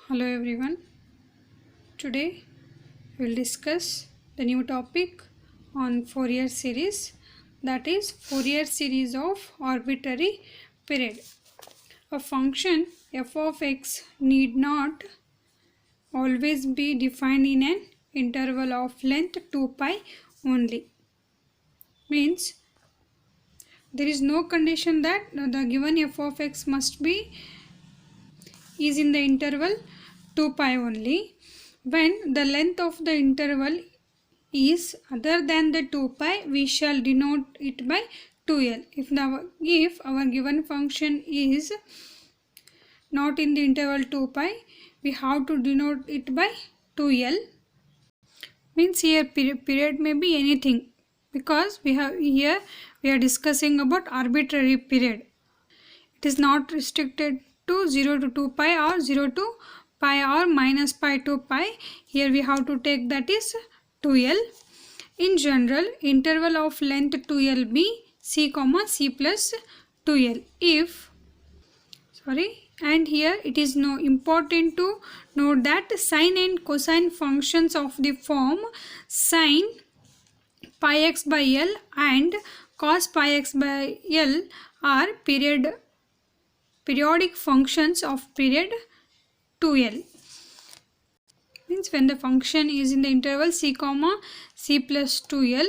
Hello everyone. Today we will discuss the new topic on Fourier series, that is Fourier series of arbitrary period. A function f of x need not always be defined in an interval of length 2 pi only. Means there is no condition that the given f of x must be is in the interval 2 pi only when the length of the interval is other than the 2 pi. We shall denote it by 2l. If our given function is not in the interval 2 pi, we have to denote it by 2l. Means here period may be anything, because we are discussing about arbitrary period. It is not restricted to 0 to 2 pi or 0 to pi or minus pi to pi. Here we have to take that is 2l. In general, interval of length 2l be c comma c plus 2l. And here it is important to note that sine and cosine functions of the form sine pi x by l and cos pi x by l are periodic functions of period 2l. Means when the function is in the interval c comma c plus 2l,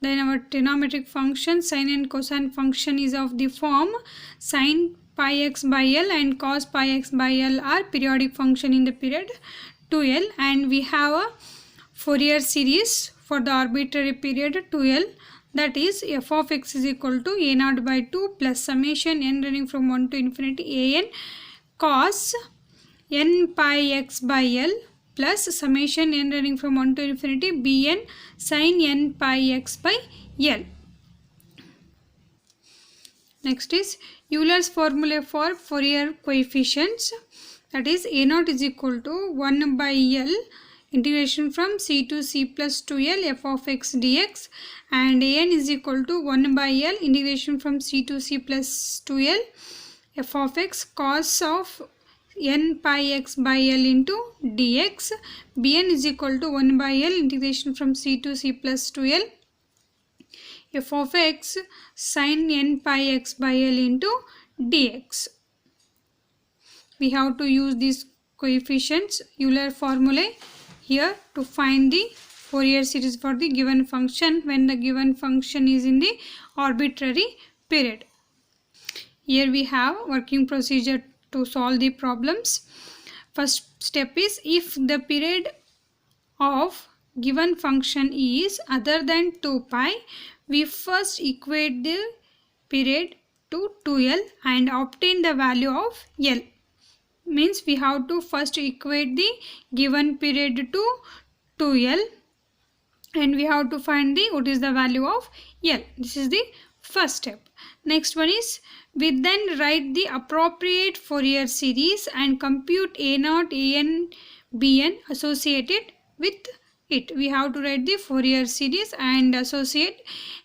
then our trigonometric function sine and cosine function is of the form sine pi x by l and cos pi x by l are periodic function in the period 2l, and we have a Fourier series for the arbitrary period 2l, that is f of x is equal to a naught by 2 plus summation n running from 1 to infinity a n cos n pi x by l plus summation n running from 1 to infinity bn sin n pi x by l. Next is Euler's formula for Fourier coefficients, that is a naught is equal to 1 by l integration from c to c plus 2l f of x dx, and an is equal to 1 by l integration from c to c plus 2l f of x cos of n pi x by l into dx. Bn is equal to 1 by l integration from c to c plus 2l f of x sin n pi x by l into dx. We have to use these coefficients Euler formulae here to find the Fourier series for the given function when the given function is in the arbitrary period. Here we have working procedure to solve the problems. First step is, if the period of given function is other than 2 pi, we first equate the period to 2l and obtain the value of l. Means we have to first equate the given period to 2l and we have to find what is the value of l. This is the first step. Next one is, we then write the appropriate Fourier series and compute a naught, an, bn associated with it. We have to write the Fourier series and associate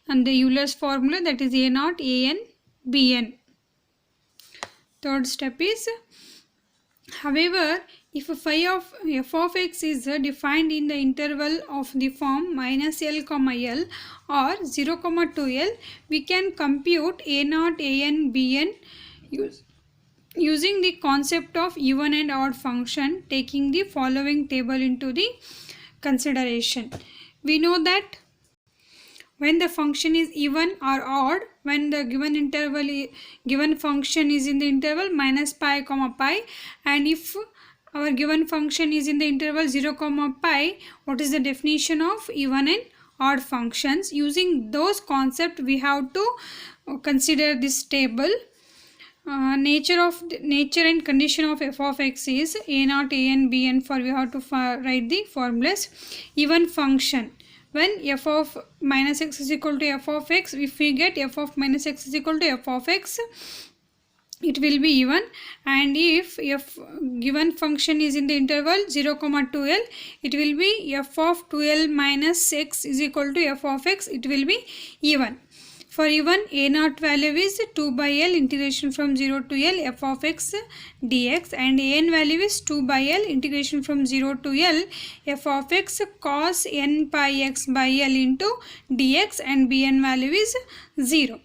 and the Euler's formula, that is a naught, an, bn. Third step is, however, if phi of f of x is defined in the interval of the form minus l comma l or 0 comma 2l, we can compute a naught, an, bn using the concept of even and odd function, taking the following table into the consideration. We know that when the function is even or odd, when the given function is in the interval minus pi comma pi, and if our given function is in the interval 0 comma pi, what is the definition of even and odd functions? Using those concepts, we have to consider this table. Nature and condition of f of x is a naught, an, bn. For we have to write the formulas. Even function, when f of minus x is equal to f of x, if we get f of minus x is equal to f of x, it will be even, and if given function is in the interval 0 comma 2l, it will be f of 2l minus x is equal to f of x, it will be even. For even a naught value is 2 by L integration from 0 to L f of x dx, and a n value is 2 by L integration from 0 to L f of x cos n pi x by L into dx, and bn value is 0.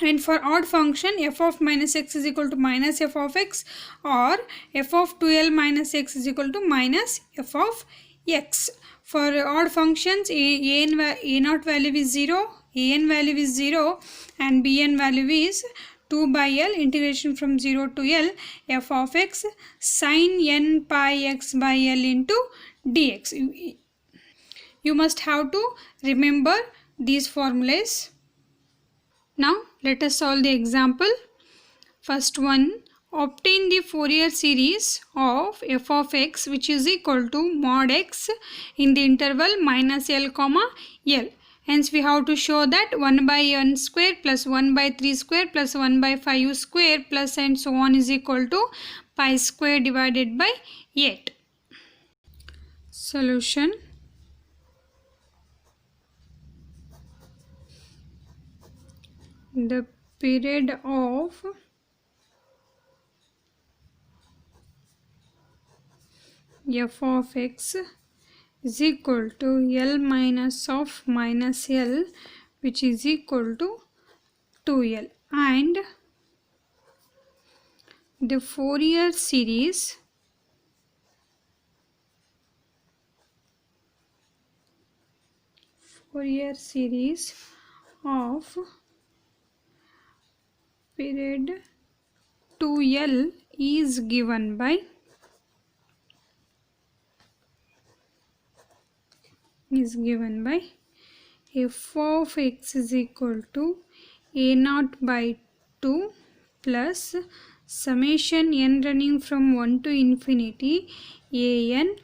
And for odd function, f of minus x is equal to minus f of x, or f of 2L minus x is equal to minus f of x. For odd functions, a naught value is 0, a n value is 0, and b n value is 2 by L integration from 0 to L f of x sin n pi x by L into dx. You must have to remember these formulas. Now let us solve the example. First one, obtain the Fourier series of f of x which is equal to mod x in the interval minus L comma L. Hence we have to show that 1 by n square plus 1 by 3 square plus 1 by 5 square plus and so on is equal to pi square divided by 8. Solution. The period of f of x is equal to L minus of minus L, which is equal to 2L, and the Fourier series of period 2L is given by f of x is equal to a naught by 2 plus summation n running from 1 to infinity a n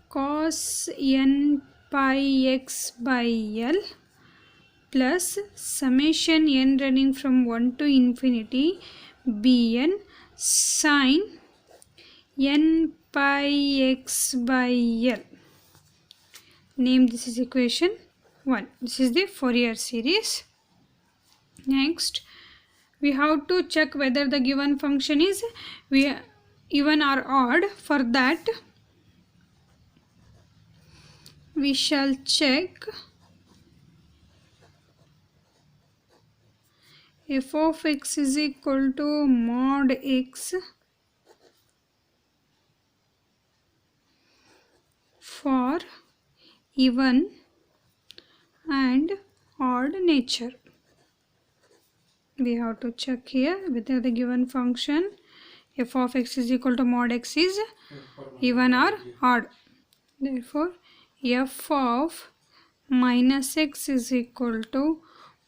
cos n pi x by L plus summation n running from 1 to infinity bn sin n pi x by L. Name this is equation 1. This is the Fourier series. Next, we have to check whether the given function is even or odd. For that, we shall check f of x is equal to mod x for even and odd nature. We have to check here whether the given function f of x is equal to mod x is even or odd. Therefore, f of minus x is equal to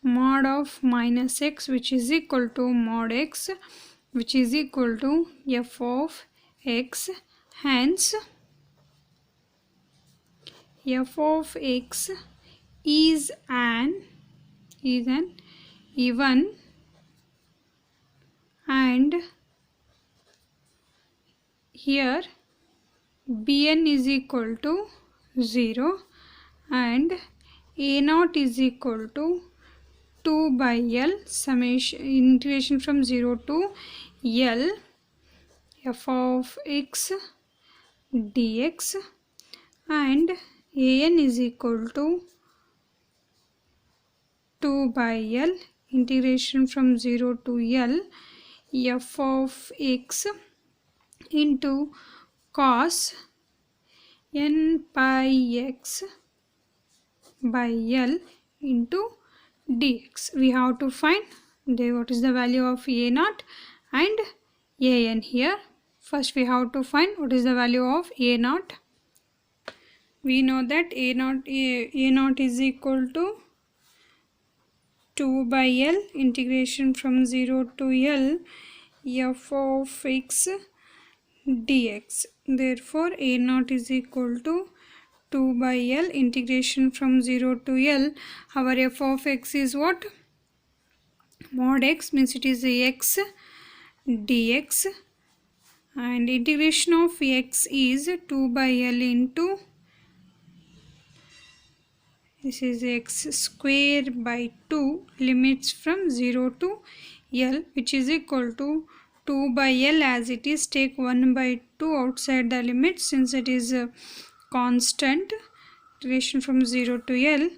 mod of minus x, which is equal to mod x, which is equal to f of x. Hence, f of x is an even and here bn is equal to 0 and a naught is equal to 2 by L summation integration from 0 to L f of x dx, and an is equal to 2 by L integration from 0 to L f of x into cos n pi x by L into dx. We have to find what is the value of a naught and a n here. First we have to find what is the value of a naught. We know that a naught is equal to 2 by L integration from 0 to L f of x dx. Therefore, a naught is equal to 2 by L integration from 0 to L. Our f of x is what? Mod x, means it is x dx, and integration of x is 2 by L into this is x square by 2 limits from 0 to L, which is equal to 2 by L as it is. Take 1 by 2 outside the limit since it is a constant relation from 0 to L.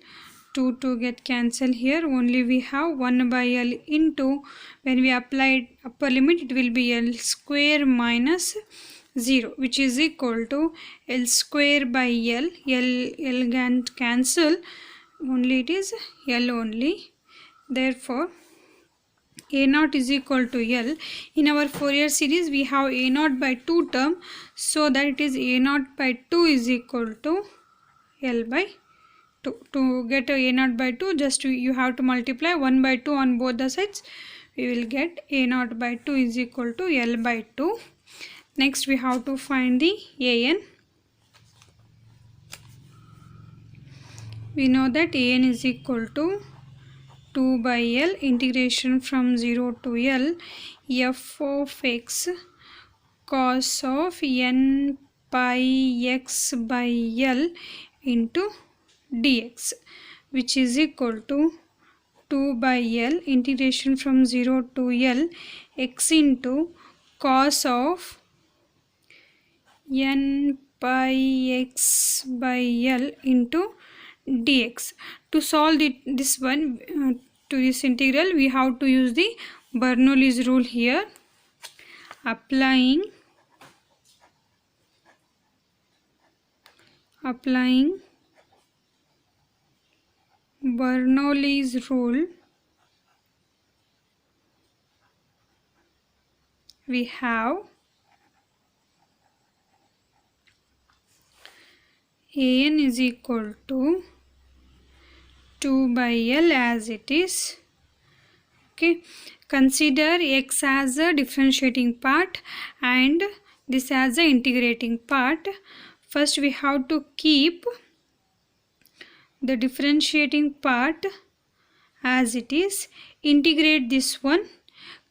2 get cancelled here. Only we have 1 by L into, when we apply upper limit, it will be L square minus 0, which is equal to L square by L. L can cancel, only it is L only. Therefore, A0 is equal to L. In our Fourier series, we have A0 by 2 term, so that it is A0 by 2 is equal to L by 2. To get A0 by 2, just you have to multiply 1 by 2 on both the sides. We will get A0 by 2 is equal to L by 2. Next, we have to find the AN. We know that AN is equal to 2 by L integration from 0 to L f of x cos of n pi x by L into dx, which is equal to 2 by L integration from 0 to L x into cos of n pi x by L into dx. To solve this one, to this integral, we have to use the Bernoulli's rule here. Applying Bernoulli's rule, we have AN is equal to 2 by L as it is. Okay, consider x as a differentiating part and this as a integrating part. First, we have to keep the differentiating part as it is. Integrate this one.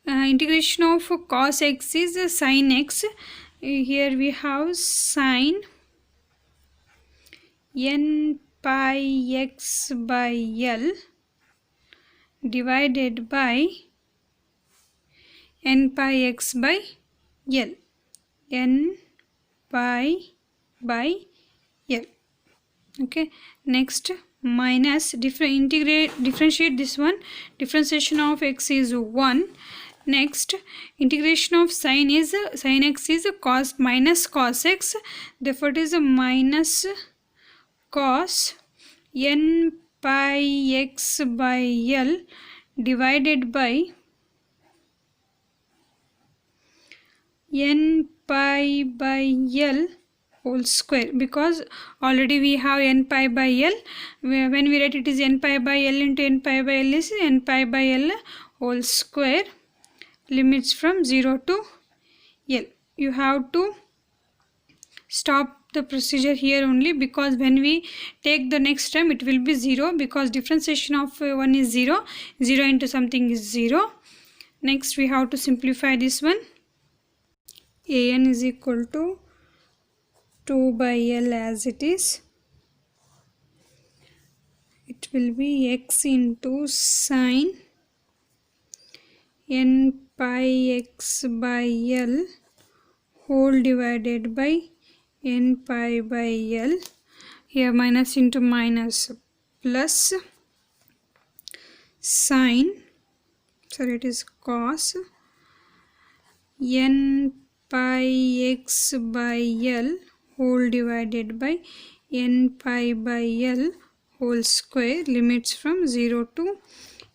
Integration of cos x is sin x. Here we have sin n pi x by L divided by n pi x by L. N pi by L. Okay, next minus differentiate this one. Differentiation of x is 1. Next, integration of sin x is cos minus cos x. Therefore, it is a minus cos n pi x by L divided by n pi by L whole square, because already we have n pi by L. When we write it is n pi by L into n pi by L is n pi by L whole square. Limits from 0 to L. You have to stop the procedure here only, because when we take the next term it will be 0, because differentiation of 1 is 0. 0 into something is 0. Next, we have to simplify this one. AN is equal to 2 by L as it is. It will be x into sin n pi x by L whole divided by n pi by L. Here minus into minus plus sin, sorry, it is cos n pi x by L whole divided by n pi by L whole square. Limits from 0 to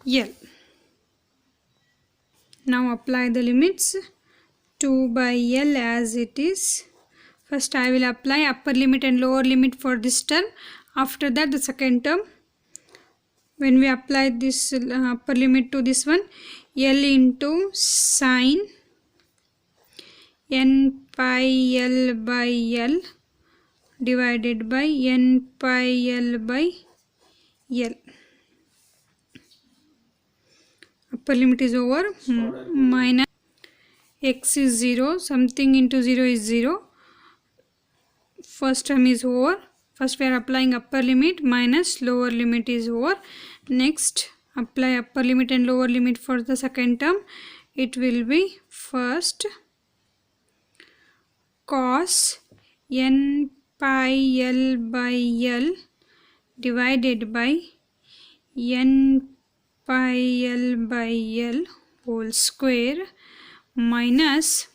L. Now apply the limits. 2 by L as it is. First I will apply upper limit and lower limit for this term. After that the second term. When we apply this upper limit to this one, L into sin n pi L by L divided by n pi L by L. Upper limit is over. Minus x is 0. Something into 0 is 0. First term is over. First we are applying upper limit minus lower limit is over. Next apply upper limit and lower limit for the second term. It will be first cos n pi l by l divided by n pi l by l whole square minus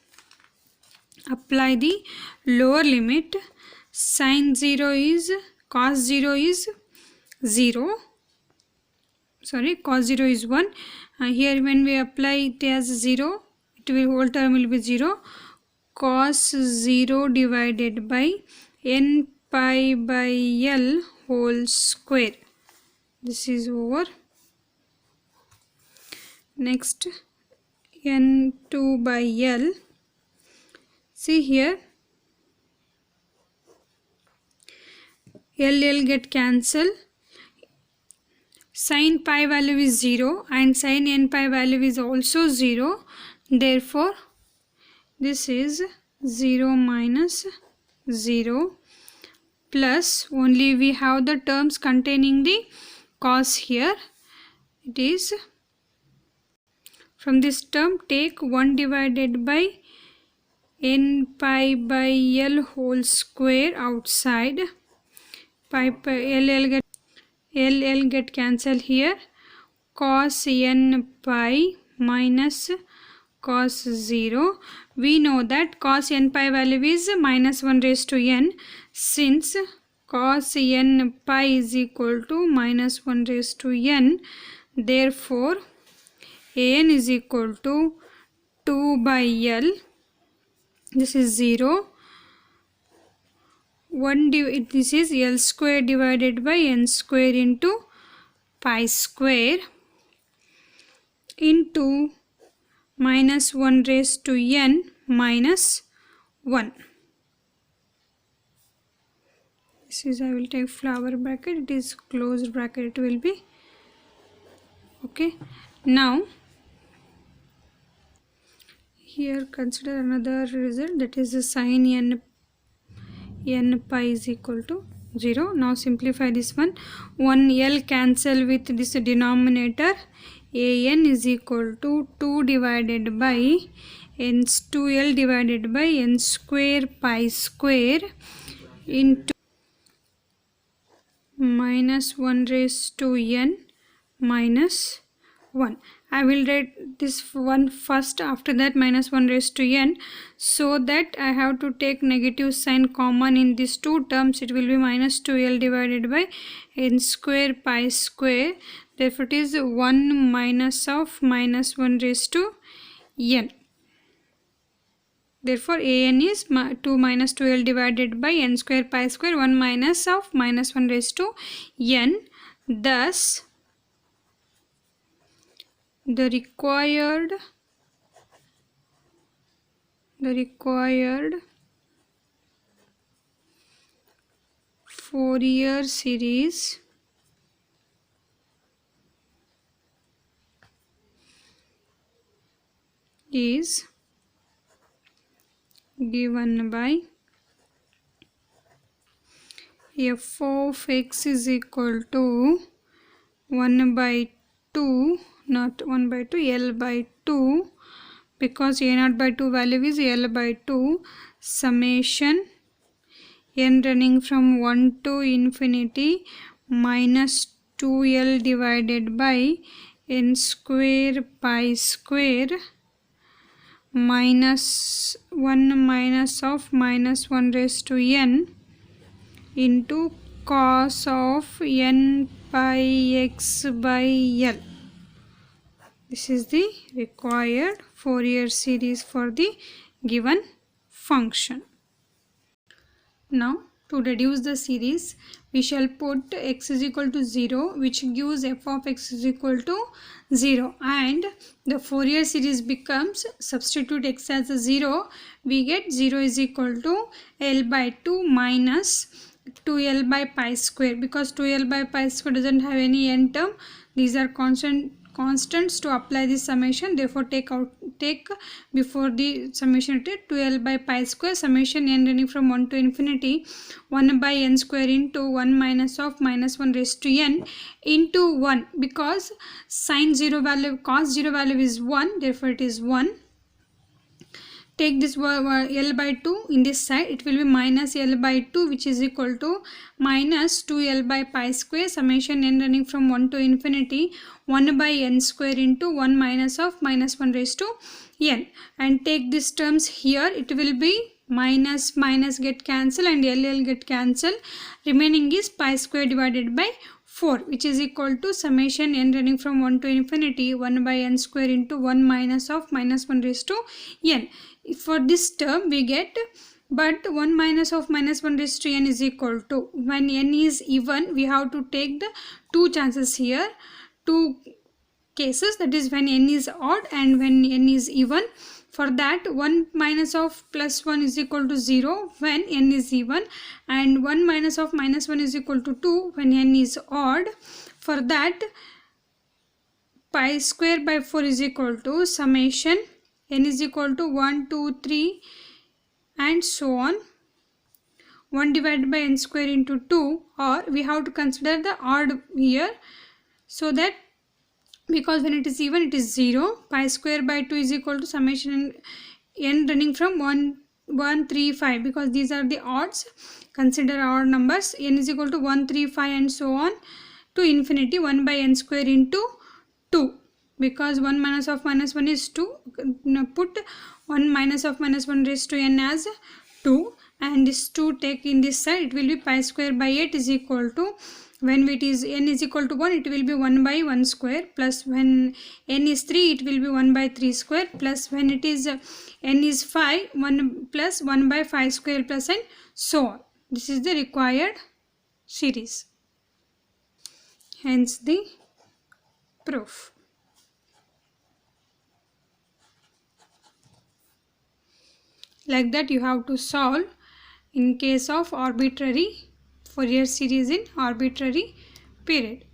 apply the lower limit. Sin 0 is cos 0 is 0. Sorry, cos 0 is 1. Here when we apply it as 0, it will whole term will be 0. Cos 0 divided by n pi by l whole square. This is over. Next n2 by l. See here, l get cancelled. Sin pi value is 0 and sin n pi value is also 0. Therefore, this is 0 minus 0 plus only we have the terms containing the cos here. It is from this term take 1 divided by n pi by l whole square outside. Pi l get cancelled here. Cos n pi minus cos 0. We know that cos n pi value is minus 1 raised to n. Since cos n pi is equal to minus 1 raised to n, therefore an is equal to 2 by l. This is 0. This is l square divided by n square into pi square into minus 1 raised to n minus 1. This is, I will take flower bracket, it is closed bracket, it will be okay. Now here consider another result, that is the sin n pi is equal to 0. Now simplify this one. 1 l cancel with this denominator. An is equal to 2 divided by n 2l divided by n square pi square into minus 1 raised to n minus 1. I will write this one first, after that minus 1 raised to n, so that I have to take negative sign common in these two terms. It will be minus 2l divided by n square pi square. Therefore it is 1 minus of minus 1 raised to n. Therefore an is 2 minus 2l divided by n square pi square, 1 minus of minus 1 raised to n. Thus the required Fourier series is given by f of x is equal to 1 by 2, not 1 by 2, l by 2, because a0 by 2 value is l by 2, summation n running from 1 to infinity minus 2l divided by n square pi square minus 1 minus of minus 1 raised to n into cos of n pi x by l. This is the required Fourier series for the given function. Now to reduce the series, we shall put x is equal to 0, which gives f of x is equal to 0, and the Fourier series becomes, substitute x as a 0, we get 0 is equal to l by 2 minus 2l by pi square, because 2l by pi square doesn't have any n term. These are constant constants to apply this summation. Therefore, take before the summation 12 by pi square summation n running from 1 to infinity 1 by n square into 1 minus of minus 1 raised to n into 1, because sin 0 value, cos 0 value is 1, therefore it is 1. Take this L by 2 in this side, it will be minus L by 2, which is equal to minus 2L by pi square summation n running from 1 to infinity 1 by n square into 1 minus of minus 1 raised to n. And take these terms here, it will be minus minus get cancelled and L get cancelled. Remaining is pi square divided by 4, which is equal to summation n running from 1 to infinity 1 by n square into 1 minus of minus 1 raised to n. For this term we get, but 1 minus of minus 1 raised to n is equal to, when n is even we have to take the two chances here, two cases, that is when n is odd and when n is even. For that 1 minus of plus 1 is equal to 0 when n is even, and 1 minus of minus 1 is equal to 2 when n is odd. For that pi square by 4 is equal to summation n is equal to 1, 2, 3 and so on, 1 divided by n square into 2, or we have to consider the odd here, so that because when it is even it is 0. Pi square by 2 is equal to summation n running from 1, 1, 3, 5, because these are the odds. Consider odd numbers. N is equal to 1, 3, 5 and so on to infinity 1 by n square into 2. Because 1 minus of minus 1 is 2, put 1 minus of minus 1 raised to n as 2, and this 2 take in this side, it will be pi square by 8 is equal to, when it is n is equal to 1, it will be 1 by 1 square, plus when n is 3, it will be 1 by 3 square, plus when it is n is 5, 1 plus 1 by 5 square plus and so on. This is the required series. Hence the proof. Like that you have to solve in case of arbitrary Fourier series in arbitrary period.